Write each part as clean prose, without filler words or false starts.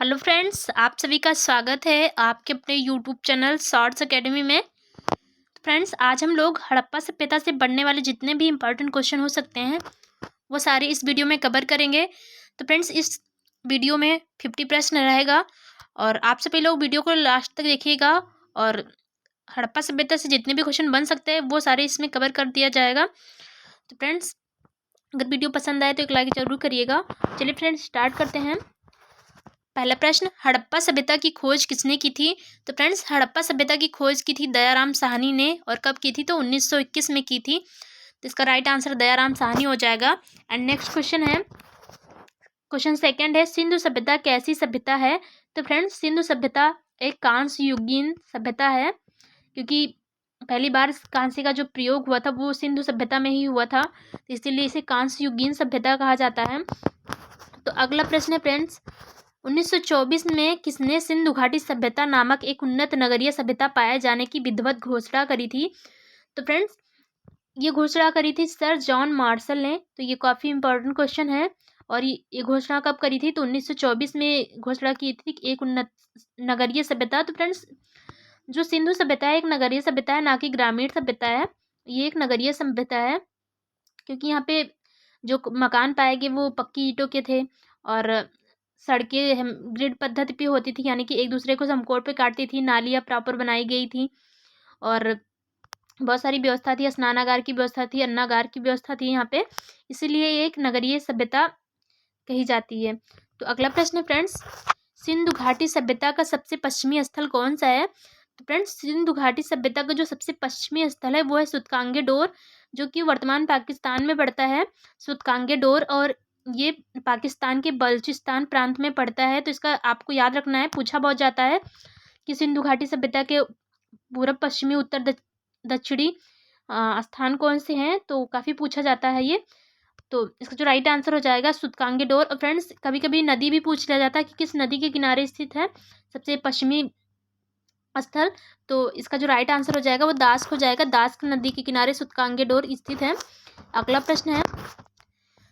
Hello friends, आप सभी का स्वागत है आपके अपने यूट्यूब चैनल शॉर्ट्स एकेडमी में। तो फ्रेंड्स, आज हम लोग हड़प्पा सभ्यता से बढ़ने वाले जितने भी इम्पोर्टेंट क्वेश्चन हो सकते हैं वो सारे इस वीडियो में कवर करेंगे। तो फ्रेंड्स, इस वीडियो में 50 प्रश्न रहेगा और आप सभी लोग वीडियो को लास्ट तक देखिएगा और हड़प्पा सभ्यता से जितने भी क्वेश्चन बन सकते हैं वो सारे इसमें कवर कर दिया जाएगा। तो फ्रेंड्स, अगर वीडियो पसंद आए तो एक लाइक ज़रूर करिएगा। चलिए फ्रेंड्स, स्टार्ट करते हैं। पहला प्रश्न, हड़प्पा सभ्यता की खोज किसने की थी? तो फ्रेंड्स, हड़प्पा सभ्यता की खोज की थी दयाराम साहनी ने। और कब की थी? तो 1921 में की थी। तो इसका राइट आंसर दयाराम साहनी हो जाएगा। एंड नेक्स्ट क्वेश्चन है, क्वेश्चन सेकंड है, सिंधु सभ्यता कैसी सभ्यता है? तो फ्रेंड्स, सिंधु सभ्यता एक कांस्य युगीन सभ्यता है, क्योंकि पहली बार कांस्य का जो प्रयोग हुआ था वो सिंधु सभ्यता में ही हुआ था, तो इसीलिए इसे कांस्य युगीन सभ्यता कहा जाता है। तो अगला प्रश्न है फ्रेंड्स, 1924 में किसने सिंधु घाटी सभ्यता नामक एक उन्नत नगरीय सभ्यता पाए जाने की विधिवत घोषणा करी थी? तो फ्रेंड्स, ये घोषणा करी थी सर जॉन मार्शल ने। तो ये काफ़ी इंपॉर्टेंट क्वेश्चन है। और ये घोषणा कब करी थी? तो 1924 में घोषणा की थी एक उन्नत नगरीय सभ्यता। तो फ्रेंड्स, जो सिंधु सभ्यता है एक नगरीय सभ्यता है, ना कि ग्रामीण सभ्यता है। ये एक नगरीय सभ्यता है, क्योंकि यहाँ पे जो मकान पाए गए वो पक्की ईंटों के थे और सड़कें ग्रिड पद्धति पे होती थी, यानी कि एक दूसरे को समकोण पे काटती थी। नालियाँ प्रॉपर बनाई गई थी और बहुत सारी व्यवस्था थी। स्नानागार की व्यवस्था थी, अन्नागार की व्यवस्था थी यहाँ पे, इसीलिए ये एक नगरीय सभ्यता कही जाती है। तो अगला प्रश्न है फ्रेंड्स, सिंधु घाटी सभ्यता का सबसे पश्चिमी स्थल कौन सा है? तो फ्रेंड्स, सिंधु घाटी सभ्यता का जो सबसे पश्चिमी स्थल है वो है सुतकांगे डोर, जो कि वर्तमान पाकिस्तान में पड़ता है। सुतकांगे डोर, और ये पाकिस्तान के बलूचिस्तान प्रांत में पड़ता है। तो इसका आपको याद रखना है, पूछा बहुत जाता है कि सिंधु घाटी सभ्यता के पूर्व पश्चिमी उत्तर दक्षिणी स्थान कौन से हैं, तो काफ़ी पूछा जाता है ये। तो इसका जो राइट आंसर हो जाएगा सुतकांगे डोर। और फ्रेंड्स, कभी कभी नदी भी पूछ लिया जाता है कि किस नदी के किनारे स्थित है सबसे पश्चिमी स्थल। तो इसका जो राइट आंसर हो जाएगा वो दास्क हो जाएगा। दास्क नदी के किनारे सुतकांगे डोर स्थित है। अगला प्रश्न है,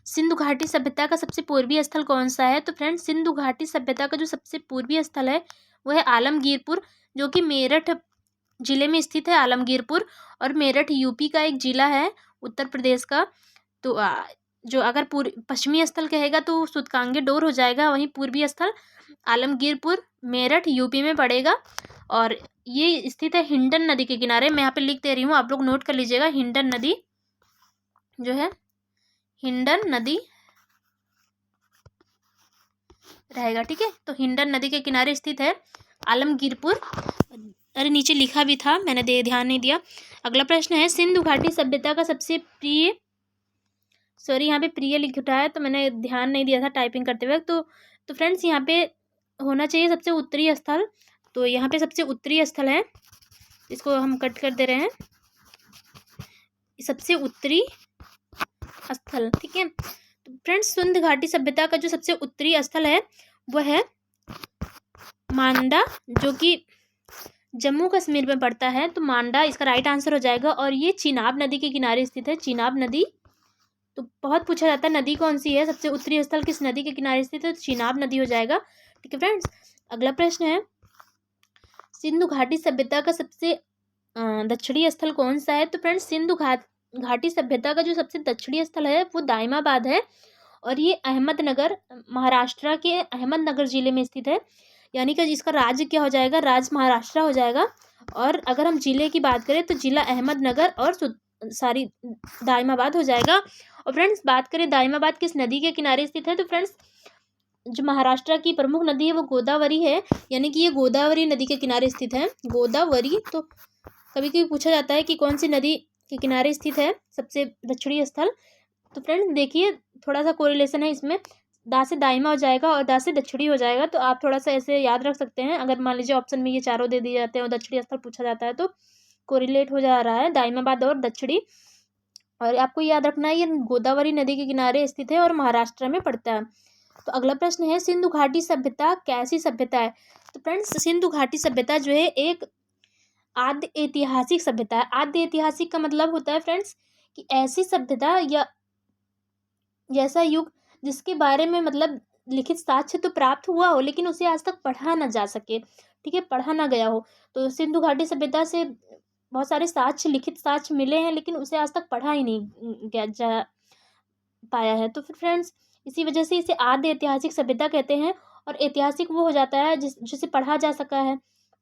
सिंधु घाटी सभ्यता का सबसे पूर्वी स्थल कौन सा है? तो फ्रेंड्स, सिंधु घाटी सभ्यता का जो सबसे पूर्वी स्थल है वो है आलमगीरपुर, जो कि मेरठ जिले में स्थित है। आलमगीरपुर, और मेरठ यूपी का एक जिला है, उत्तर प्रदेश का। तो जो अगर पश्चिमी स्थल कहेगा तो सुतकांगे डोर हो जाएगा, वहीं पूर्वी स्थल आलमगीरपुर मेरठ यूपी में पड़ेगा। और ये स्थित है हिंडन नदी के किनारे। मैं यहाँ पे लिख दे रही हूँ, आप लोग नोट कर लीजिएगा। हिंडन नदी जो है, हिंडन नदी रहेगा, ठीक है। तो हिंडन नदी के किनारे स्थित है आलमगीरपुर। अरे नीचे लिखा भी था, मैंने ध्यान नहीं दिया। अगला प्रश्न है, सिंधु घाटी सभ्यता का सबसे प्रिय, सॉरी यहाँ पे प्रिय लिख उठा है तो मैंने ध्यान नहीं दिया था टाइपिंग करते वक्त। तो फ्रेंड्स, यहाँ पे होना चाहिए सबसे उत्तरी स्थल। तो यहाँ पे सबसे उत्तरी स्थल है, इसको हम कट कर दे रहे हैं, सबसे उत्तरी स्थल, ठीक है। तो फ्रेंड्स, सिंधु घाटी सभ्यता का जो सबसे उत्तरी स्थल है वो है मांडा, जो कि जम्मू कश्मीर में पड़ता है। तो मांडा इसका राइट आंसर हो जाएगा। और ये चिनाब नदी के किनारे स्थित है, चिनाब नदी। तो बहुत पूछा जाता है नदी कौन सी है, सबसे उत्तरी स्थल किस नदी के किनारे स्थित है, तो चिनाब नदी हो जाएगा, ठीक है फ्रेंड्स। अगला प्रश्न है, सिंधु घाटी सभ्यता का सबसे दक्षिणी स्थल कौन सा है? तो फ्रेंड्स, सिंधु घाटी सभ्यता का जो सबसे दक्षिणी स्थल है वो दाइमाबाद है, और ये अहमदनगर, महाराष्ट्र के अहमदनगर जिले में स्थित है। यानी कि इसका राज्य क्या हो जाएगा? राज्य महाराष्ट्र हो जाएगा। और अगर हम जिले की बात करें तो जिला अहमदनगर और सारी दाइमाबाद हो जाएगा। और फ्रेंड्स, बात करें दाइमाबाद किस नदी के किनारे स्थित है, तो फ्रेंड्स, जो महाराष्ट्र की प्रमुख नदी है वो गोदावरी है, यानी कि ये गोदावरी नदी के किनारे स्थित है, गोदावरी। तो कभी कभी पूछा जाता है कि कौन सी नदी के किनारे स्थित है सबसे दक्षिणी स्थल। तो फ्रेंड्स देखिए, थोड़ा सा कोरिलेशन है इसमें, दा से दाइमा हो जाएगा और दा से दक्षिणी हो जाएगा। तो आप थोड़ा सा ऐसे याद रख सकते हैं। अगर मान लीजिए ऑप्शन में ये चारों दे दिए जाते हैं और दक्षिणी स्थल पूछा जाता है तो कोरिलेट हो जा रहा है दाइमाबाद और दक्षिणी। और आपको याद रखना है ये गोदावरी नदी के किनारे स्थित है और महाराष्ट्र में पड़ता है। तो अगला प्रश्न है, सिंधु घाटी सभ्यता कैसी सभ्यता है? तो फ्रेंड्स, सिंधु घाटी सभ्यता जो है एक आद्य ऐतिहासिक सभ्यता है। आद्य ऐतिहासिक का मतलब होता है फ्रेंड्स कि ऐसी सभ्यता या ऐसा युग जिसके बारे में मतलब लिखित साक्ष्य तो प्राप्त हुआ हो लेकिन उसे आज तक पढ़ा ना जा सके, ठीक है, पढ़ा ना गया हो। तो सिंधु घाटी सभ्यता से बहुत सारे साक्ष्य, लिखित साक्ष्य मिले हैं लेकिन उसे आज तक पढ़ा ही नहीं गया जा पाया है। तो फिर फ्रेंड्स इसी वजह से इसे आद्य ऐतिहासिक सभ्यता कहते हैं। और ऐतिहासिक वो हो जाता है जिसे पढ़ा जा सका है,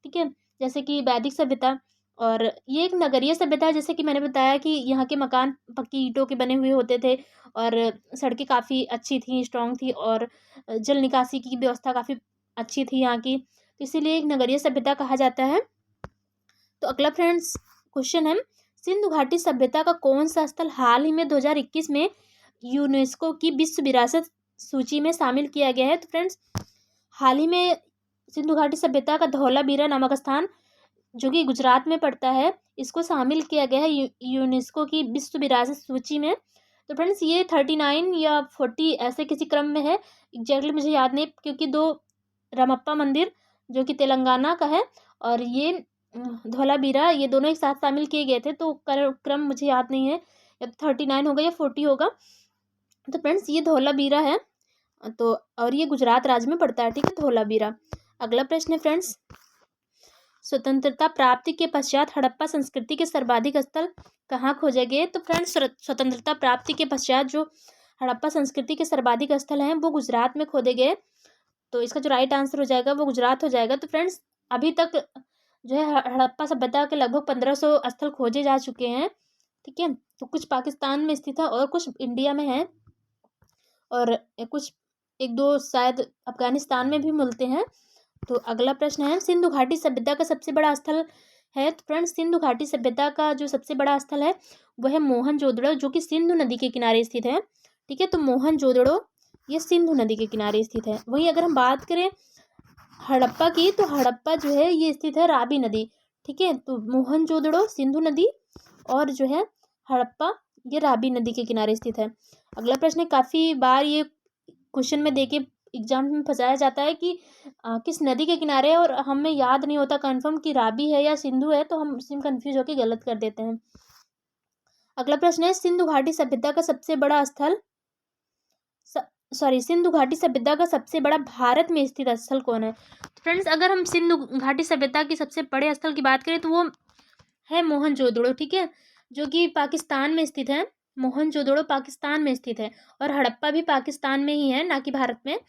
ठीक है, जैसे कि वैदिक सभ्यता। और ये एक नगरीय सभ्यता है, जैसे कि मैंने बताया कि यहाँ के मकान पक्की ईंटों के बने हुए होते थे और सड़कें काफ़ी अच्छी थी, स्ट्रांग थी, और जल निकासी की व्यवस्था काफ़ी अच्छी थी यहाँ की, तो इसीलिए एक नगरीय सभ्यता कहा जाता है। तो अगला फ्रेंड्स क्वेश्चन है, सिंधु घाटी सभ्यता का कौन सा स्थल हाल ही में 2021 में यूनेस्को की विश्व विरासत सूची में शामिल किया गया है? तो फ्रेंड्स हाल ही में सिंधु घाटी सभ्यता का धौलावीरा नामक स्थान, जो कि गुजरात में पड़ता है, इसको शामिल किया गया है यूनेस्को की विश्व विरासत सूची में। तो फ्रेंड्स ये 39 या 40 ऐसे किसी क्रम में है, एग्जैक्टली मुझे याद नहीं, क्योंकि दो रामप्पा मंदिर जो कि तेलंगाना का है और ये धौलावीरा, ये दोनों एक साथ शामिल किए गए थे, तो क्रम मुझे याद नहीं है, या 39 होगा या 40 होगा। तो फ्रेंड्स ये धौलावीरा है, तो और ये गुजरात राज्य में पड़ता है, ठीक है, धौलावीरा। अगला प्रश्न है फ्रेंड्स, स्वतंत्रता प्राप्ति के पश्चात हड़प्पा संस्कृति के सर्वाधिक स्थल कहाँ खोजे गए? तो फ्रेंड्स स्वतंत्रता प्राप्ति के पश्चात जो हड़प्पा संस्कृति के सर्वाधिक स्थल हैं वो गुजरात में खोदे गए, तो इसका जो राइट आंसर हो जाएगा वो गुजरात हो जाएगा। तो फ्रेंड्स अभी तक जो है हड़प्पा सभ्यता के लगभग 1500 स्थल खोजे जा चुके हैं, ठीक है, तो कुछ पाकिस्तान में स्थित है और कुछ इंडिया में है और कुछ एक दो शायद अफगानिस्तान में भी मिलते हैं। तो अगला प्रश्न है, सिंधु घाटी सभ्यता का सबसे बड़ा स्थल है? तो फ्रेंड्स सिंधु घाटी सभ्यता का जो सबसे बड़ा स्थल है वह है मोहनजोदड़ो, जो कि सिंधु नदी के किनारे स्थित है, ठीक है, तो मोहनजोदड़ो ये सिंधु नदी के किनारे स्थित है। वहीं अगर हम बात करें हड़प्पा की, तो हड़प्पा जो है ये स्थित है रावी नदी, ठीक है, तो मोहनजोदड़ो सिंधु नदी और जो है हड़प्पा ये रावी नदी के किनारे स्थित है। अगला प्रश्न, काफ़ी बार ये क्वेश्चन में देके एग्जाम में फंसाया जाता है कि किस नदी के किनारे है, और हमें याद नहीं होता कंफर्म कि रावी है या सिंधु है, तो हम इसमें कंफ्यूज होकर गलत कर देते हैं। अगला प्रश्न है, सिंधु घाटी सभ्यता का सबसे बड़ा स्थल सिंधु घाटी सभ्यता का सबसे बड़ा भारत में स्थित स्थल कौन है? तो फ्रेंड्स अगर हम सिंधु घाटी सभ्यता की सबसे बड़े स्थल की बात करें तो वो है मोहनजोदड़ो, ठीक है, जो कि पाकिस्तान में स्थित है। मोहनजोदड़ो पाकिस्तान में स्थित है और हड़प्पा भी पाकिस्तान में ही है, ना कि भारत में।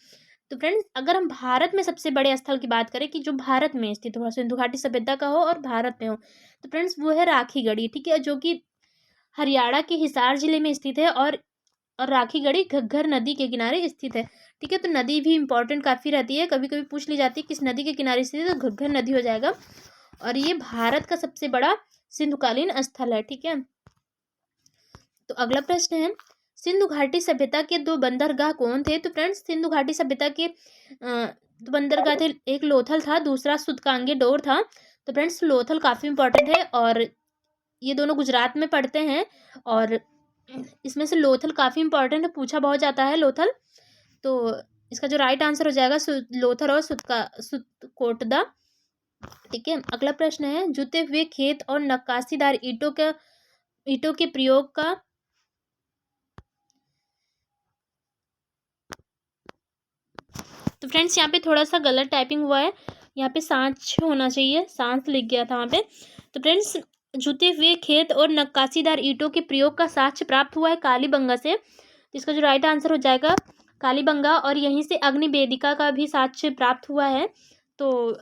तो फ्रेंड्स अगर हम भारत में सबसे बड़े स्थल की बात करें कि जो भारत में स्थित हो, सिंधु घाटी सभ्यता का हो और भारत में हो, तो फ्रेंड्स वो है राखी गढ़ी, ठीक है, जो कि हरियाणा के हिसार जिले में स्थित है और राखी गढ़ी घग्गर नदी के किनारे स्थित है, ठीक है, तो नदी भी इंपॉर्टेंट काफ़ी रहती है, कभी कभी पूछ ली जाती है किस नदी के किनारे स्थित है, तो घग्गर नदी हो जाएगा और ये भारत का सबसे बड़ा सिंधुकालीन स्थल है, ठीक है। तो अगला प्रश्न है, सिंधु घाटी सभ्यता के दो बंदरगाह कौन थे? तो फ्रेंड्स सिंधु घाटी सभ्यता के दो बंदरगाह थे, एक लोथल था, दूसरा सुतकांगे डोर था। तो फ्रेंड्स लोथल काफ़ी इंपॉर्टेंट है और ये दोनों गुजरात में पड़ते हैं और इसमें से लोथल काफ़ी इंपॉर्टेंट है, पूछा बहुत जाता है लोथल। तो इसका जो राइट आंसर हो जाएगा लोथल और सुतकोटदा, ठीक है। अगला प्रश्न है, जुते हुए खेत और नक्काशीदार ईंटों के प्रयोग का तो फ्रेंड्स यहाँ पे थोड़ा सा गलत टाइपिंग हुआ है, यहाँ पे सांच होना चाहिए, सांस लिख गया था वहाँ पे। तो फ्रेंड्स जुते हुए खेत और नक्काशीदार ईंटों के प्रयोग का साक्ष्य प्राप्त हुआ है कालीबंगा से, तो इसका जो राइट आंसर हो जाएगा कालीबंगा, और यहीं से अग्नि वेदिका का भी साक्ष्य प्राप्त हुआ है, तो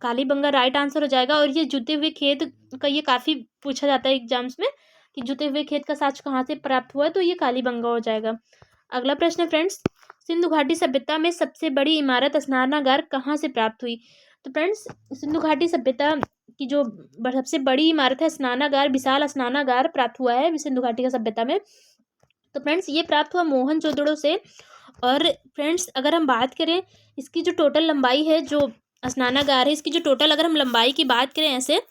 कालीबंगा राइट आंसर हो जाएगा। और ये जुते हुए खेत का ये काफ़ी पूछा जाता है एग्जाम्स में कि जुते हुए खेत का साक्ष्य कहाँ से प्राप्त हुआ है, तो ये कालीबंगा हो जाएगा। अगला प्रश्न है फ्रेंड्स, सिंधु घाटी सभ्यता में सबसे बड़ी इमारत स्नानागार कहाँ से प्राप्त हुई? तो फ्रेंड्स सिंधु घाटी सभ्यता की जो सबसे बड़ी इमारत है स्नानागार, विशाल स्नानागार प्राप्त हुआ है सिंधु घाटी का सभ्यता में। तो फ्रेंड्स ये प्राप्त हुआ मोहनजोदड़ो से। और फ्रेंड्स अगर हम बात करें इसकी जो टोटल लंबाई है, जो स्नानागार है, इसकी जो टोटल अगर हम लंबाई की बात करें ऐसे,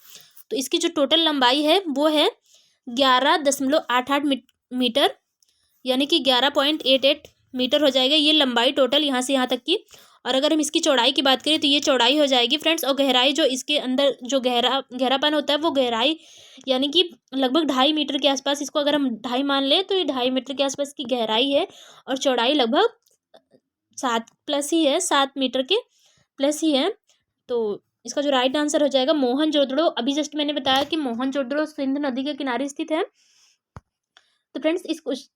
तो इसकी जो टोटल लंबाई है वो है 11.88 मीटर, यानी कि 11.88 मीटर हो जाएगा ये लंबाई टोटल यहाँ से यहाँ तक की। और अगर हम इसकी चौड़ाई की बात करें तो ये चौड़ाई हो जाएगी फ्रेंड्स, और गहराई जो इसके अंदर जो गहरापन होता है वो गहराई यानी कि लगभग 2.5 मीटर के आसपास, इसको अगर हम 2.5 मान लें तो ये 2.5 मीटर के आसपास की गहराई है और चौड़ाई लगभग 7 प्लस ही है, 7 मीटर के प्लस ही है। तो इसका जो राइट आंसर हो जाएगा मोहनजोदड़ो। अभी जस्ट मैंने बताया कि मोहनजोदड़ो सिंध नदी के किनारे स्थित है। तो फ्रेंड्स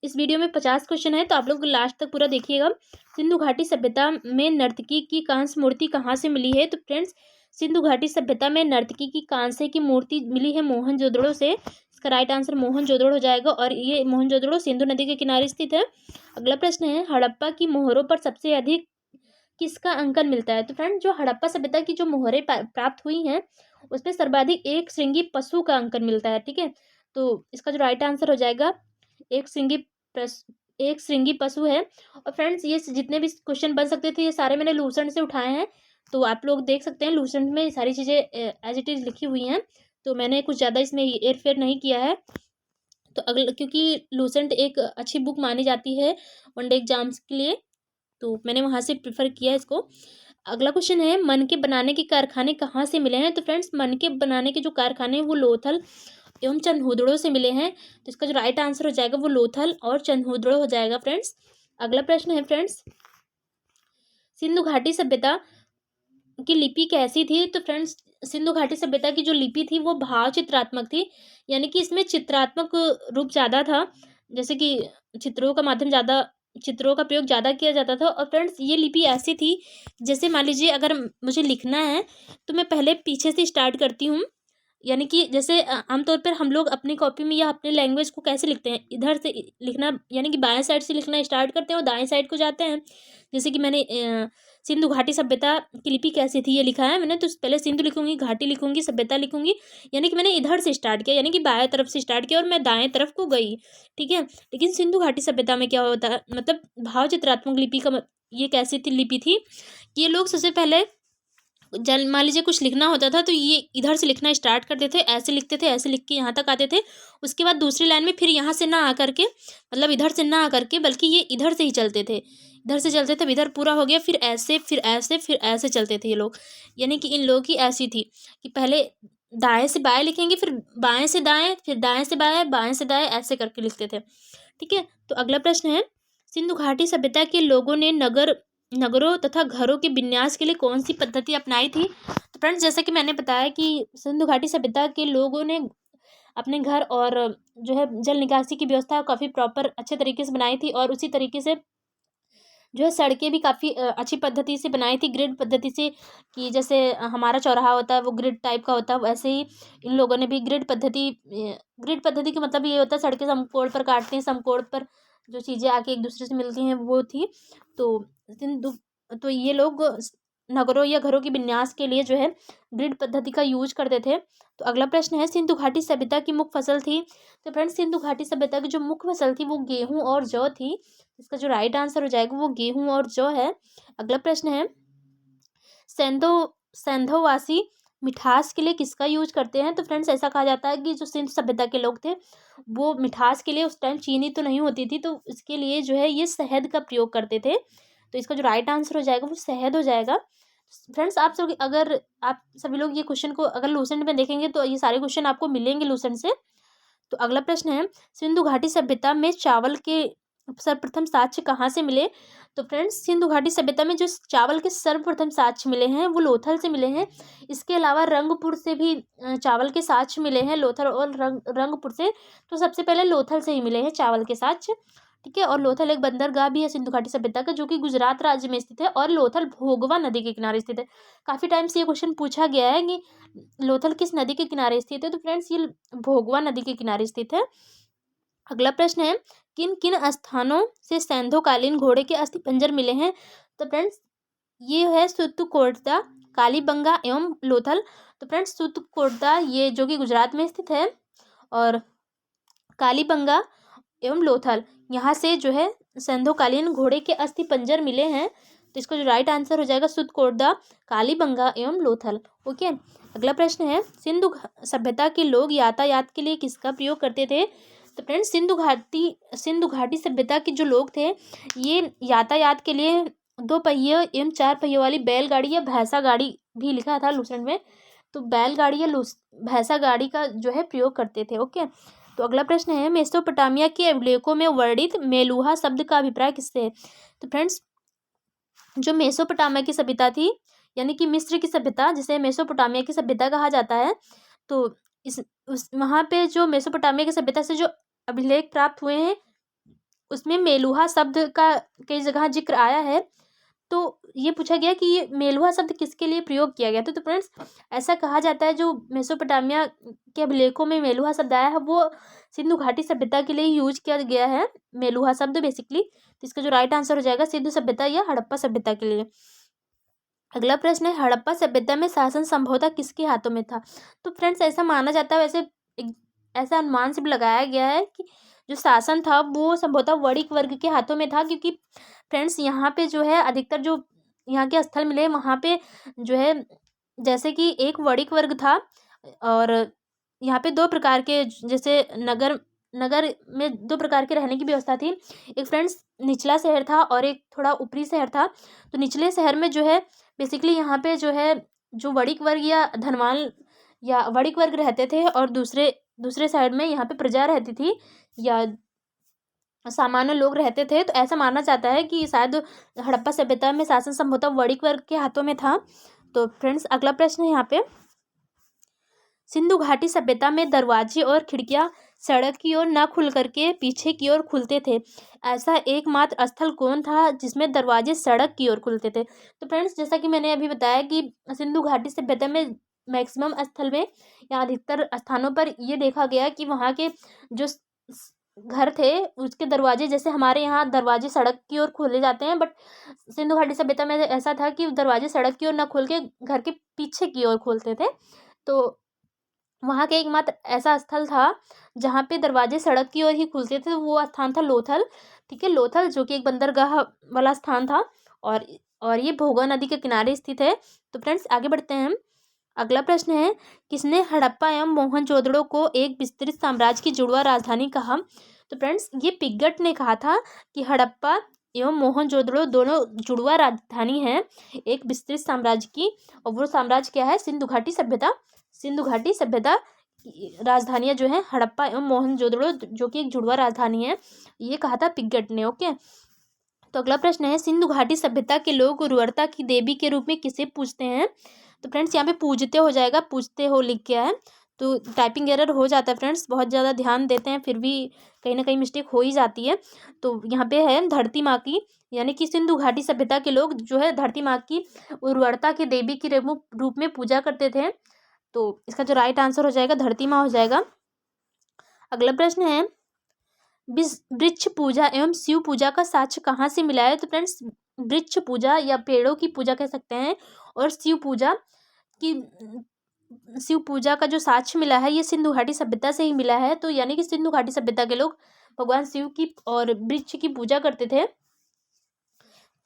इस वीडियो में 50 क्वेश्चन है, तो आप लोग लास्ट तक पूरा देखिएगा। सिंधु घाटी सभ्यता में नर्तकी की कांस्य मूर्ति कहाँ से मिली है? तो फ्रेंड्स सिंधु घाटी सभ्यता में नर्तकी की कांस्य की मूर्ति मिली है मोहनजोदड़ो से। इसका राइट आंसर मोहनजोदड़ो हो जाएगा, और ये मोहनजोदड़ो सिंधु नदी के किनारे स्थित है। अगला प्रश्न है, हड़प्पा की मोहरों पर सबसे अधिक किसका अंकन मिलता है? तो फ्रेंड जो हड़प्पा सभ्यता की जो मोहरें प्राप्त हुई हैं उसमें सर्वाधिक एक श्रृंगी पशु का अंकन मिलता है। ठीक है, तो इसका जो राइट आंसर हो जाएगा एक श्रृंगी एक श्रृंगी पशु है। और फ्रेंड्स ये जितने भी क्वेश्चन बन सकते थे ये सारे मैंने लूसेंट से उठाए हैं, तो आप लोग देख सकते हैं लूसेंट में सारी चीज़ें एज इट इज़ लिखी हुई हैं, तो मैंने कुछ ज़्यादा इसमें हेर फेर नहीं किया है। तो अगला, क्योंकि लूसेंट एक अच्छी बुक मानी जाती है वनडे एग्जाम्स के लिए, तो मैंने वहाँ से प्रेफर किया इसको। अगला क्वेश्चन है, मन के बनाने के कारखाने कहाँ से मिले हैं? तो फ्रेंड्स मन के बनाने के जो कारखाने हैं वो लोथल एवं चंदहुदड़ो से मिले हैं। तो इसका जो राइट आंसर हो जाएगा वो लोथल और चंदहुदड़ो हो जाएगा फ्रेंड्स। अगला प्रश्न है फ्रेंड्स, सिंधु घाटी सभ्यता की लिपि कैसी थी? तो फ्रेंड्स सिंधु घाटी सभ्यता की जो लिपि थी वो भाव चित्रात्मक थी, यानी कि इसमें चित्रात्मक रूप ज़्यादा था, जैसे कि चित्रों का प्रयोग ज़्यादा किया जाता था। और फ्रेंड्स ये लिपि ऐसी थी, जैसे मान लीजिए अगर मुझे लिखना है तो मैं पहले पीछे से स्टार्ट करती हूँ, यानी कि जैसे आमतौर पर हम लोग अपनी कॉपी में या अपने लैंग्वेज को कैसे लिखते हैं, इधर से लिखना यानी कि बाएं साइड से लिखना स्टार्ट करते हैं और दाएं साइड को जाते हैं। जैसे कि मैंने सिंधु घाटी सभ्यता की लिपि कैसी थी ये लिखा है मैंने, तो पहले सिंधु लिखूंगी, घाटी लिखूंगी, सभ्यता लिखूंगी, यानी कि मैंने इधर से स्टार्ट किया, यानी कि बाएं तरफ से स्टार्ट किया और मैं दाएं तरफ को गई। ठीक है, लेकिन सिंधु घाटी सभ्यता में क्या होता है, मतलब भाव चित्रात्मक लिपि का ये कैसी थी लिपि थी कि ये लोग सबसे पहले मान लीजिए कुछ लिखना होता था तो ये इधर से लिखना स्टार्ट करते थे, ऐसे लिखते थे, ऐसे लिख के यहाँ तक आते थे। उसके बाद दूसरी लाइन में फिर यहाँ से ना आकर के, मतलब इधर से ना आकर के, बल्कि ये इधर से ही चलते थे, इधर से चलते थे, इधर पूरा हो गया, फिर ऐसे फिर ऐसे फिर ऐसे चलते थे ये लोग। यानी कि इन लोगों की ऐसी थी कि पहले दाएं से बाएं लिखेंगे, फिर बाएं से दाएं, फिर दाएं से बाएं, बाएं से दाएं, ऐसे करके लिखते थे। ठीक है, तो अगला प्रश्न है, सिंधु घाटी सभ्यता के लोगों ने नगरों तथा घरों के विन्यास के लिए कौन सी पद्धति अपनाई थी? तो फ्रेंड्स जैसा कि मैंने बताया कि सिंधु घाटी सभ्यता के लोगों ने अपने घर और जो है जल निकासी की व्यवस्था काफ़ी प्रॉपर अच्छे तरीके से बनाई थी, और उसी तरीके से जो है सड़कें भी काफ़ी अच्छी पद्धति से बनाई थी, ग्रिड पद्धति से, कि जैसे हमारा चौराहा होता है वो ग्रिड टाइप का होता है, वैसे ही इन लोगों ने भी ग्रिड पद्धति का मतलब ये होता है सड़कें समकोण पर काटते हैं, समकोण पर जो चीज़ें आके एक दूसरे से मिलती हैं वो थी। तो सिंधु तो ये लोग नगरों या घरों के विन्यास के लिए जो है ग्रिड पद्धति का यूज करते थे। तो अगला प्रश्न है, सिंधु घाटी सभ्यता की मुख्य फसल थी? तो फ्रेंड्स सिंधु घाटी सभ्यता की जो मुख्य फसल थी वो गेहूं और जौ थी। इसका जो राइट आंसर हो जाएगा वो गेहूं और जौ है। अगला प्रश्न है, सैंधोवासी मिठास के लिए किसका यूज करते हैं? तो फ्रेंड्स ऐसा कहा जाता है कि जो सिंधु सभ्यता के लोग थे वो मिठास के लिए, उस टाइम चीनी तो नहीं होती थी, तो इसके लिए जो है ये शहद का प्रयोग करते थे। तो इसका जो राइट आंसर हो जाएगा वो शहद हो जाएगा। फ्रेंड्स आप सभी लोग ये क्वेश्चन को अगर लूसेंट में देखेंगे तो ये सारे क्वेश्चन आपको मिलेंगे लूसेंट से। तो अगला प्रश्न है, सिंधु घाटी सभ्यता में चावल के सर्वप्रथम साक्ष्य कहाँ से मिले? तो फ्रेंड्स सिंधु घाटी सभ्यता में जो चावल के सर्वप्रथम साक्ष्य मिले हैं वो लोथल से मिले हैं। इसके अलावा रंगपुर से भी चावल के साक्ष्य मिले हैं, लोथल और रंगपुर से। तो सबसे पहले लोथल से ही मिले हैं चावल के साक्ष्य। ठीक है, और लोथल एक बंदरगाह भी है सिंधु घाटी सभ्यता का, जो कि गुजरात राज्य में स्थित है, और लोथल भोगवा नदी के किनारे स्थित है। काफ़ी टाइम से ये क्वेश्चन पूछा गया है कि लोथल किस नदी के किनारे स्थित है, तो फ्रेंड्स ये भोगवा नदी के किनारे स्थित है। अगला प्रश्न है, किन किन स्थानों से सैंधोकालीन घोड़े के अस्थिपंजर मिले हैं? तो फ्रेंड्स ये है सुत्तुकोटा, कालीबंगा एवं लोथल। तो फ्रेंड्स सुत्तुकोटा ये जो कि गुजरात में स्थित है, और कालीबंगा एवं लोथल यहाँ से जो है सैंधोकालीन घोड़े के अस्थिपंजर मिले हैं। तो इसका जो राइट आंसर हो जाएगा सुत्तुकोटा, कालीबंगा एवं लोथल। ओके, अगला प्रश्न है, सिंधु सभ्यता के लोग यातायात के लिए किसका प्रयोग करते थे? तो फ्रेंड्स सिंधु घाटी सभ्यता के जो लोग थे ये यातायात के लिए 2 पहिए एवं 4 पहियों वाली बैलगाड़ी या भैंसा गाड़ी भी लिखा था लूसेंट में, तो बैलगाड़ी या भैंसा गाड़ी का जो है प्रयोग करते थे। ओके, तो अगला प्रश्न है, मेसोपोटामिया के अभिलेखों में वर्णित मेलुहा शब्द का अभिप्राय किससे है? तो फ्रेंड्स जो मेसोपोटामिया की सभ्यता थी, यानी कि मिस्र की सभ्यता, जिसे मेसोपोटामिया की सभ्यता कहा जाता है, तो इस उस वहाँ पे जो मेसोपोटामिया की सभ्यता से जो अभिलेख प्राप्त हुए हैं, उसमें मेलुहा शब्द का कई जगह जिक्र आया है। तो ये पूछा गया कि ये मेलुहा शब्द किसके लिए प्रयोग किया गया था। तो फ्रेंड्स, ऐसा कहा जाता है जो मेसोपोटामिया के अभिलेखों में मेलुहा शब्द आया है वो सिंधु घाटी सभ्यता के लिए यूज किया गया है, मेलुहा शब्द बेसिकली। तो इसका जो राइट आंसर हो जाएगा सिंधु सभ्यता या हड़प्पा सभ्यता के लिए। अगला प्रश्न है, हड़प्पा सभ्यता में शासन संभवतः किसके हाथों में था। तो फ्रेंड्स, ऐसा माना जाता है, वैसे ऐसा अनुमान से भी लगाया गया है कि जो शासन था वो संभवतः वणिक वर्ग के हाथों में था, क्योंकि फ्रेंड्स यहाँ पे जो है अधिकतर जो यहाँ के स्थल मिले वहाँ पे जो है, जैसे कि एक वणिक वर्ग था, और यहाँ पे दो प्रकार के, जैसे नगर नगर में दो प्रकार के रहने की व्यवस्था थी। एक फ्रेंड्स निचला शहर था और एक थोड़ा ऊपरी शहर था। तो निचले शहर में जो है बेसिकली यहाँ पे जो है जो वणिक वर्ग या धनवान या वणिक वर्ग रहते थे, और दूसरे दूसरे साइड में यहाँ पे प्रजा रहती थी या सामान्य लोग रहते थे। तो ऐसा माना जाता है कि शायद हड़प्पा सभ्यता में शासन संभवतः वणिक वर्ग के हाथों में था। तो फ्रेंड्स, अगला प्रश्न है यहाँ पे, सिंधु घाटी सभ्यता में दरवाजे और खिड़कियां सड़क की ओर न खुल करके पीछे की ओर खुलते थे। ऐसा एकमात्र स्थल कौन था जिसमें दरवाजे सड़क की ओर खुलते थे। तो फ्रेंड्स, जैसा कि मैंने अभी बताया कि सिंधु घाटी सभ्यता में मैक्सिमम स्थल में या अधिकतर स्थानों पर ये देखा गया कि वहाँ के जो घर थे उसके दरवाजे, जैसे हमारे यहाँ दरवाजे सड़क की ओर खोले जाते हैं, बट सिंधु घाटी सभ्यता में ऐसा था कि दरवाजे सड़क की ओर न खोल के घर के पीछे की ओर खोलते थे। तो वहाँ के एकमात्र ऐसा स्थल था जहाँ पे दरवाजे सड़क की ओर ही खुलते थे, वो स्थान था लोथल। ठीक है, लोथल जो कि एक बंदरगाह वाला स्थान था, और ये भोगा नदी के किनारे स्थित है। तो फ्रेंड्स, आगे बढ़ते हैं हम। अगला प्रश्न है, किसने हड़प्पा एवं मोहनजोदड़ो को एक विस्तृत साम्राज्य की जुड़वा राजधानी कहा। तो फ्रेंड्स, ये पिगट ने कहा था कि हड़प्पा एवं मोहनजोदड़ो दोनों जुड़वा राजधानी है एक विस्तृत साम्राज्य की, और वो साम्राज्य क्या है, सिंधु घाटी सभ्यता। सिंधु घाटी सभ्यता राजधानियां जो है हड़प्पा एवं मोहनजोदड़ो, जो कि एक जुड़वा राजधानी है, ये कहा था पिगट ने। ओके, तो अगला प्रश्न है, सिंधु घाटी सभ्यता के लोग उर्वरता की देवी के रूप में किसे पूजते हैं। तो फ्रेंड्स, यहाँ पे पूजते हो जाएगा, पूजते हो लिख गया है, तो टाइपिंग एरर हो जाता है फ्रेंड्स, बहुत ज़्यादा ध्यान देते हैं फिर भी कहीं ना कहीं मिस्टेक हो ही जाती है। तो यहाँ पे है धरती माँ की, यानी कि सिंधु घाटी सभ्यता के लोग जो है धरती माँ की उर्वरता की देवी के रूप में पूजा करते थे। तो इसका जो राइट आंसर हो जाएगा धरती माँ हो जाएगा। अगला प्रश्न है, वृक्ष पूजा एवं शिव पूजा का साक्ष्य कहाँ से मिला है। तो फ्रेंड्स, वृक्ष पूजा या पेड़ों की पूजा कह सकते हैं, और की शिव पूजा का जो साक्ष्य मिला है ये सिंधु घाटी सभ्यता से ही मिला है। तो यानी कि सिंधु घाटी सभ्यता के लोग भगवान शिव की और वृक्ष की पूजा करते थे।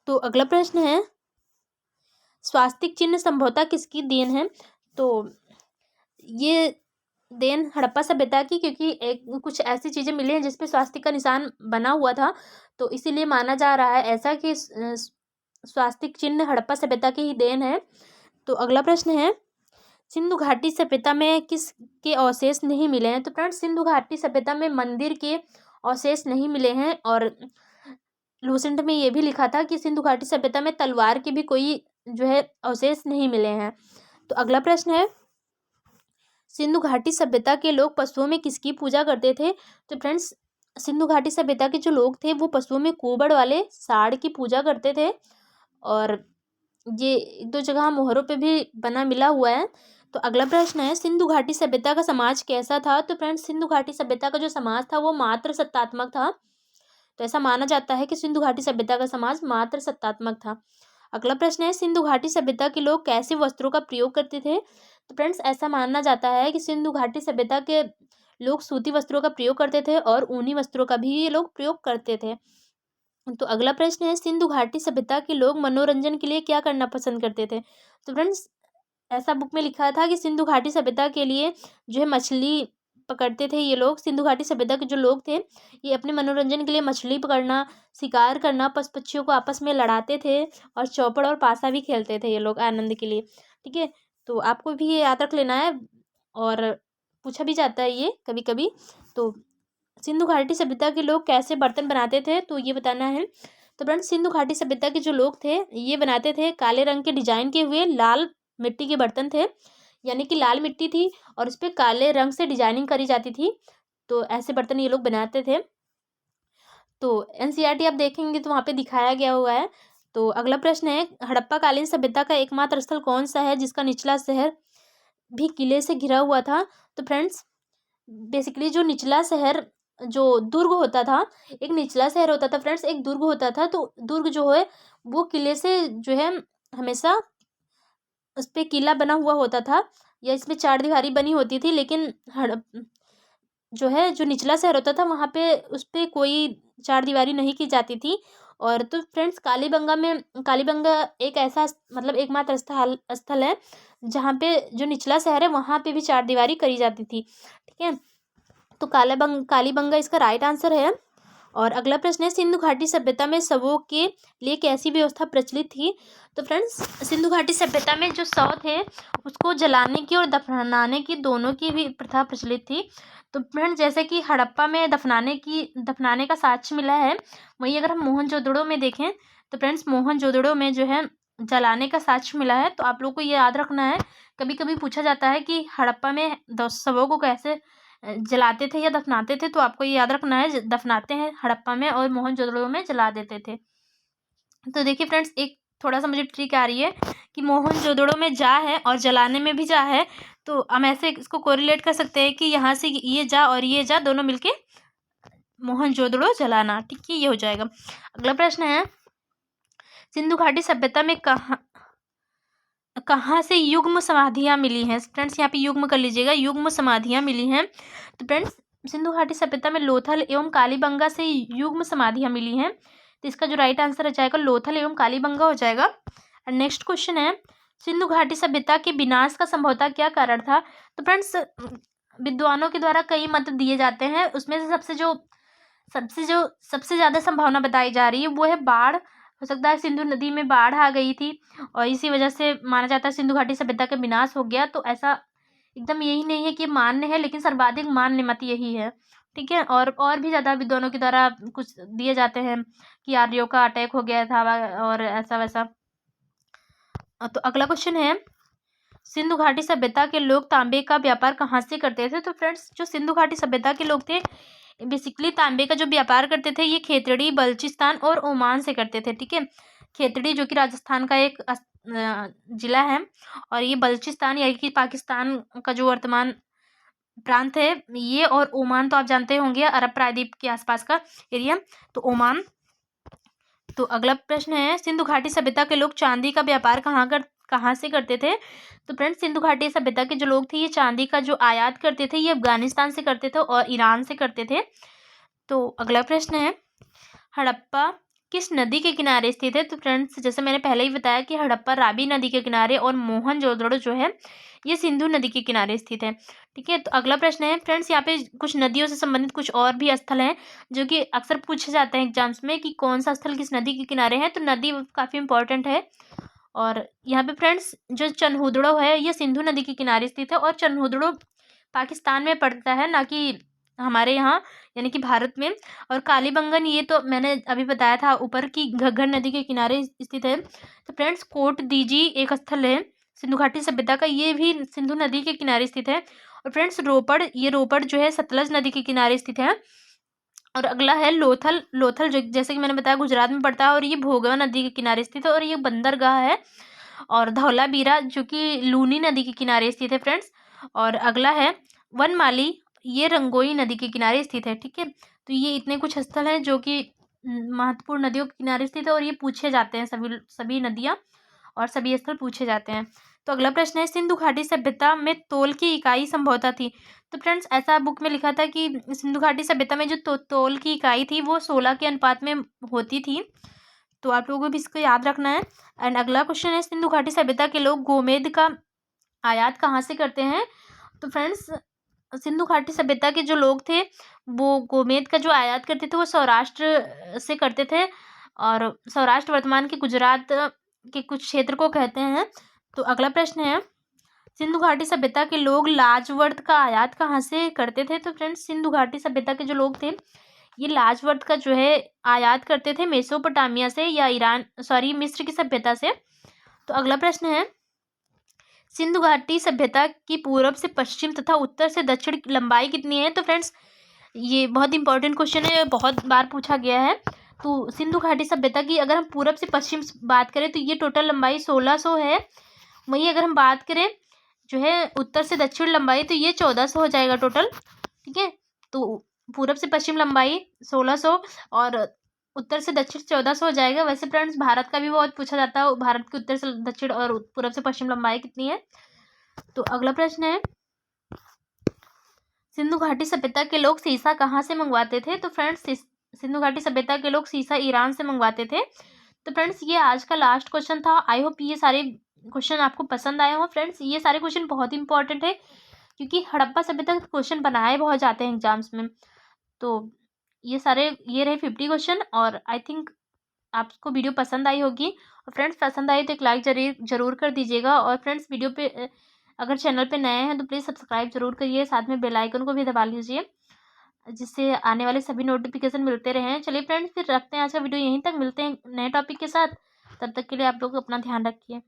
तो अगला प्रश्न है, स्वास्तिक चिन्ह संभवतः किसकी देन है। तो ये देन हड़प्पा सभ्यता की, क्योंकि एक कुछ ऐसी चीज़ें मिली हैं जिसपे स्वास्तिक का निशान बना हुआ था, तो इसीलिए माना जा रहा है ऐसा कि स्वास्तिक चिन्ह हड़प्पा सभ्यता की ही देन है। तो अगला प्रश्न है, सिंधु घाटी सभ्यता में किस के अवशेष नहीं मिले हैं। तो फ्रेंड्स, सिंधु घाटी सभ्यता में मंदिर के अवशेष नहीं मिले हैं, और लूसेंट में ये भी लिखा था कि सिंधु घाटी सभ्यता में तलवार के भी कोई जो है अवशेष नहीं मिले हैं। तो अगला प्रश्न है, सिंधु घाटी सभ्यता के लोग पशुओं में किसकी पूजा करते थे। तो फ्रेंड्स, सिंधु घाटी सभ्यता के जो लोग थे वो पशुओं में कुबड़ वाले साड़ की पूजा करते थे, और ये एक दो जगह मोहरों पे भी बना मिला हुआ है। तो अगला प्रश्न है, सिंधु घाटी सभ्यता का समाज कैसा था। तो फ्रेंड्स, सिंधु घाटी सभ्यता का जो समाज था वो मात्र सत्तात्मक था। तो ऐसा माना जाता है कि सिंधु घाटी सभ्यता का समाज मात्र सत्तात्मक था। अगला प्रश्न है, सिंधु घाटी सभ्यता के लोग कैसे वस्त्रों का प्रयोग करते थे। तो फ्रेंड्स, ऐसा माना जाता है कि सिंधु घाटी सभ्यता के लोग सूती वस्त्रों का प्रयोग करते थे, और ऊनी वस्त्रों का भी ये लोग प्रयोग करते थे। तो अगला प्रश्न है, सिंधु घाटी सभ्यता के लोग मनोरंजन के लिए क्या करना पसंद करते थे। तो फ्रेंड्स, ऐसा बुक में लिखा था कि सिंधु घाटी सभ्यता के लिए जो है मछली पकड़ते थे ये लोग। सिंधु घाटी सभ्यता के जो लोग थे ये अपने मनोरंजन के लिए मछली पकड़ना, शिकार करना, पशु पक्षियों को आपस में लड़ाते थे, और चौपड़ और पासा भी खेलते थे ये लोग आनंद के लिए। ठीक है, तो आपको भी ये याद रख लेना है, और पूछा भी जाता है ये कभी कभी। तो सिंधु घाटी सभ्यता के लोग कैसे बर्तन बनाते थे तो ये बताना है। तो फ्रेंड्स सिंधु घाटी सभ्यता के जो लोग थे ये बनाते थे काले रंग के डिजाइन के हुए लाल मिट्टी के बर्तन थे, यानी कि लाल मिट्टी थी और उस पर काले रंग से डिजाइनिंग करी जाती थी। तो ऐसे बर्तन ये लोग बनाते थे। तो एनसीईआरटी आप देखेंगे तो वहाँ पे दिखाया गया हुआ है। तो अगला प्रश्न है, हड़प्पा कालीन सभ्यता का एकमात्र स्थल कौन सा है जिसका निचला शहर भी किले से घिरा हुआ था? तो फ्रेंड्स बेसिकली जो निचला शहर जो दुर्ग होता था, एक निचला शहर होता था फ्रेंड्स, एक दुर्ग होता था। तो दुर्ग जो है वो किले से जो है हमेशा उस पे किला बना हुआ होता था या इसमें चार दीवारी बनी होती थी, लेकिन जो है जो निचला शहर होता था वहाँ पे उस पे कोई चार दीवारी नहीं की जाती थी। और तो फ्रेंड्स कालीबंगा एक ऐसा मतलब एकमात्र स्थल स्थल है जहाँ पे जो निचला शहर है वहाँ पे भी चार दीवारी करी जाती थी। ठीक है, तो कालीबंगा इसका राइट आंसर है। और अगला प्रश्न है, सिंधु घाटी सभ्यता में शवों के लिए कैसी व्यवस्था प्रचलित थी? तो फ्रेंड्स सिंधु घाटी सभ्यता में जो शव थे उसको जलाने की और दफनाने की दोनों की भी प्रथा प्रचलित थी। तो फ्रेंड्स जैसे कि हड़प्पा में दफनाने का साक्ष्य मिला है, वहीं अगर हम मोहनजोदड़ो में देखें तो फ्रेंड्स मोहनजोदड़ो में जो है जलाने का साक्ष्य मिला है। तो आप लोग को ये याद रखना है, कभी कभी पूछा जाता है कि हड़प्पा में शवों को कैसे जलाते थे या दफनाते थे, तो आपको ये याद रखना है दफनाते हैं हड़प्पा में और मोहनजोदड़ो में जला देते थे। तो देखिए फ्रेंड्स एक थोड़ा सा मुझे ट्रिक आ रही है कि मोहनजोदड़ो में जा है और जलाने में भी जा है, तो हम ऐसे इसको कोरिलेट कर सकते हैं कि यहाँ से ये जा और ये जा दोनों मिलके मोहनजोदड़ो जलाना। ठीक है, ये हो जाएगा। अगला प्रश्न है, सिंधु घाटी सभ्यता में कहाँ से युग्म समाधियाँ मिली हैं? फ्रेंड्स यहाँ पे युग्म कर लीजिएगा, युग्म समाधियाँ मिली हैं। तो फ्रेंड्स सिंधु घाटी सभ्यता में लोथल एवं कालीबंगा से युग्म समाधियाँ मिली हैं। तो इसका जो राइट आंसर हो जाएगा लोथल एवं कालीबंगा हो जाएगा। और नेक्स्ट क्वेश्चन है, सिंधु घाटी सभ्यता के विनाश का संभवतः क्या कारण था? तो फ्रेंड्स विद्वानों के द्वारा कई मत दिए जाते हैं, उसमें से सबसे ज़्यादा संभावना बताई जा रही है वो है बाढ़। हो सकता है सिंधु नदी में बाढ़ आ गई थी और इसी वजह से माना जाता है सिंधु घाटी सभ्यता का विनाश हो गया। तो ऐसा एकदम यही नहीं है कि मान्य है, लेकिन सर्वाधिक मान्य मत यही है। ठीक है, और भी ज़्यादा विद्वानों के द्वारा कुछ दिए जाते हैं कि आर्यों का अटैक हो गया था और ऐसा वैसा। तो अगला क्वेश्चन है, सिंधु घाटी सभ्यता के लोग तांबे का व्यापार कहाँ से करते थे? तो फ्रेंड्स जो सिंधु घाटी सभ्यता के लोग थे बेसिकली तांबे का जो व्यापार करते थे ये खेतड़ी, बलूचिस्तान और ओमान से करते थे। ठीक है, खेतड़ी जो कि राजस्थान का एक जिला है और ये बलूचिस्तान यानी कि पाकिस्तान का जो वर्तमान प्रांत है ये, और ओमान तो आप जानते होंगे अरब प्रायद्वीप के आसपास का एरिया, तो ओमान। तो अगला प्रश्न है, सिंधु घाटी सभ्यता के लोग चांदी का व्यापार कहाँ से करते थे? तो फ्रेंड्स सिंधु घाटी सभ्यता के जो लोग थे ये चांदी का जो आयात करते थे ये अफगानिस्तान से करते थे और ईरान से करते थे। तो अगला प्रश्न है, हड़प्पा किस नदी के किनारे स्थित है? तो फ्रेंड्स जैसे मैंने पहले ही बताया कि हड़प्पा रावी नदी के किनारे और मोहनजोदड़ो जो है ये सिंधु नदी के किनारे स्थित है। ठीक है, तो अगला प्रश्न है फ्रेंड्स, यहाँ पे कुछ नदियों से संबंधित कुछ और भी स्थल हैं जो कि अक्सर पूछे जाते हैं एग्जाम्स में कि कौन सा स्थल किस नदी के किनारे है। तो नदी काफ़ी इंपॉर्टेंट है। और यहाँ पे फ्रेंड्स जो चन्हुदड़ो है ये सिंधु नदी के किनारे स्थित है और चन्हुदड़ो पाकिस्तान में पड़ता है, ना कि हमारे यहाँ यानी कि भारत में। और कालीबंगन ये तो मैंने अभी बताया था ऊपर की घग्गर नदी के किनारे स्थित है। तो फ्रेंड्स कोट दीजी एक स्थल है सिंधु घाटी सभ्यता का, ये भी सिंधु नदी के किनारे स्थित है। और फ्रेंड्स रोपड़ जो है सतलज नदी के किनारे स्थित है। और अगला है लोथल जो जैसे कि मैंने बताया गुजरात में पड़ता है और ये भोगवा नदी के किनारे स्थित है और ये बंदरगाह है। और धौलावीरा जो कि लूनी नदी के किनारे स्थित है फ्रेंड्स। और अगला है वनमाली, ये रंगोई नदी के किनारे स्थित है। ठीक है, तो ये इतने कुछ स्थल हैं जो कि महत्वपूर्ण नदियों के किनारे स्थित है और ये पूछे जाते हैं, सभी नदियाँ और सभी स्थल पूछे जाते हैं। तो अगला प्रश्न है, सिंधु घाटी सभ्यता में तौल की इकाई संभवतः थी? तो फ्रेंड्स ऐसा बुक में लिखा था कि सिंधु घाटी सभ्यता में जो तौल की इकाई थी वो 16 के अनुपात में होती थी। तो आप लोगों को भी इसको याद रखना है। एंड अगला क्वेश्चन है, सिंधु घाटी सभ्यता के लोग गोमेद का आयात कहाँ से करते हैं? तो फ्रेंड्स सिंधु घाटी सभ्यता के जो लोग थे वो गोमेद का जो आयात करते थे वो सौराष्ट्र से करते थे। और सौराष्ट्र वर्तमान के गुजरात के कुछ क्षेत्र को कहते हैं। तो अगला प्रश्न है, सिंधु घाटी सभ्यता के लोग लाजवर्द का आयात कहाँ से करते थे? तो फ्रेंड्स सिंधु घाटी सभ्यता के जो लोग थे ये लाजवर्द का जो है आयात करते थे मेसोपोटामिया से या मिस्र की सभ्यता से। तो अगला प्रश्न है, सिंधु घाटी सभ्यता की पूर्व से पश्चिम तथा उत्तर से दक्षिण की लंबाई कितनी है? तो फ्रेंड्स ये बहुत इंपॉर्टेंट क्वेश्चन है, बहुत बार पूछा गया है। तो सिंधु घाटी सभ्यता की अगर हम पूरब से पश्चिम बात करें तो ये टोटल लंबाई 1600 है। वहीं अगर हम बात करें जो है उत्तर से दक्षिण लंबाई तो ये 1400 हो जाएगा टोटल। ठीक है, तो पूरब से पश्चिम लंबाई 1600 और उत्तर से दक्षिण 1400 हो जाएगा। वैसे फ्रेंड्स भारत का भी बहुत पूछा जाता है, भारत की उत्तर से दक्षिण और पूरब से पश्चिम लंबाई कितनी है। तो अगला प्रश्न है, सिंधु घाटी सभ्यता के लोग सीसा कहाँ से मंगवाते थे? तो फ्रेंड्स सिंधु घाटी सभ्यता के लोग सीसा ईरान से मंगवाते थे। तो फ्रेंड्स ये आज का लास्ट क्वेश्चन था। आई होप ये सारे क्वेश्चन आपको पसंद आए हो। फ्रेंड्स ये सारे क्वेश्चन बहुत इंपॉर्टेंट है क्योंकि हड़प्पा सभ्यता के क्वेश्चन बनाए बहुत जाते हैं एग्जाम्स में। तो ये रहे 50 क्वेश्चन और आई थिंक आपको वीडियो पसंद आई होगी। और फ्रेंड्स पसंद आई तो एक लाइक जरूर कर दीजिएगा। और फ्रेंड्स वीडियो पे अगर चैनल पे नए हैं तो प्लीज़ सब्सक्राइब जरूर करिए, साथ में बेल आइकन को भी दबा लीजिए जिससे आने वाले सभी नोटिफिकेशन मिलते रहें। चलिए फ्रेंड्स फिर रखते हैं आज का वीडियो यहीं तक, मिलते हैं नए टॉपिक के साथ। तब तक के लिए आप लोग अपना ध्यान रखिए।